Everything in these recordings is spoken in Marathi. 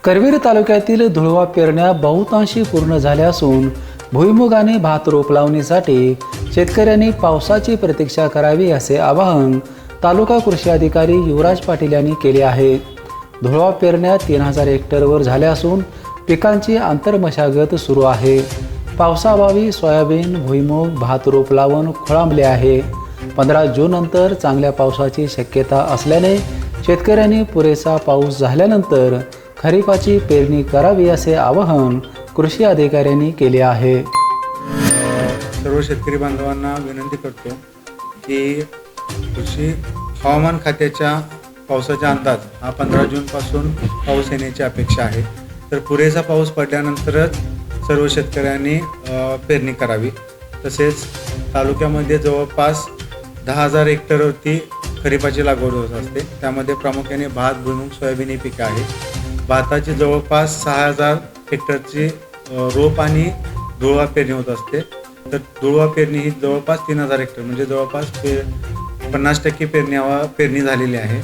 करवीर तालुक्यातील धुळवा पेरण्या बहुतांशी पूर्ण झाल्या असून भुईमुग आणि भात रोप लावणीसाठी शेतकऱ्यांनी पावसाची प्रतीक्षा करावी असे आवाहन तालुका कृषी अधिकारी युवराज पाटील यांनी केले आहे। धुळवा पेरण्या 3000 हेक्टरवर झाल्या असून पिकांची आंतरमशागत सुरू आहे। पावसाअभावी सोयाबीन, भुईमुग, भात रोप लावून खोळंबले आहे। 15 जून नंतर चांगल्या पावसाची शक्यता असल्याने शेतकऱ्यांनी पुरेसा पाऊस झाल्यानंतर खरीपाची पेरणी करावी असे आवाहन कृषी अधिकाऱ्यांनी केले आहे। सर्व शेतकरी बांधवांना विनंती करतो की कृषी हवामान खात्याच्या पावसाचा अंदाज हा 15 जूनपासून पाऊस येण्याची अपेक्षा आहे। तर पुरेसा पाऊस पडल्यानंतरच सर्व शेतकऱ्यांनी पेरणी करावी। तसेच तालुक्यामध्ये जवळपास 10,000 हेक्टरवरती खरीपाची लागवड होत असते। त्यामध्ये प्रामुख्याने भात, भुईमुग, सोयाबीन ही पिके आहेत। भाताची जवळपास 6,000 हेक्टरची रोप आणि धुळवा पेरणी होत असते। तर धुळवा पेरणी ही जवळपास 3,000 हेक्टर म्हणजे जवळपास 50% पेरणी झालेली आहे।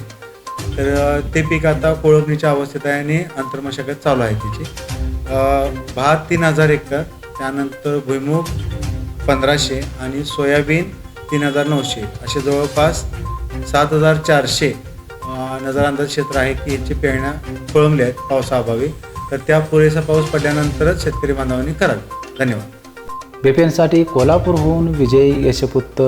तर ते पीक आता कोळपणीच्या अवस्थेत आहे आणि आंतरमशागत चालू आहे तिची। भात 3,000 हेक्टर, त्यानंतर भुईमुग 1,500 आणि सोयाबीन 3,900 असे जवळपास 7,400 नजरअंदाज क्षेत्र आहे की याची पेरण्या खोळंबल्या आहेत पावसाअभावी। तर त्या पुरेसा पाऊस पडल्यानंतरच शेतकरी बांधवांनी करावी। धन्यवाद। बीपीएनसाठी कोल्हापूरहून विजय यशपुत्त।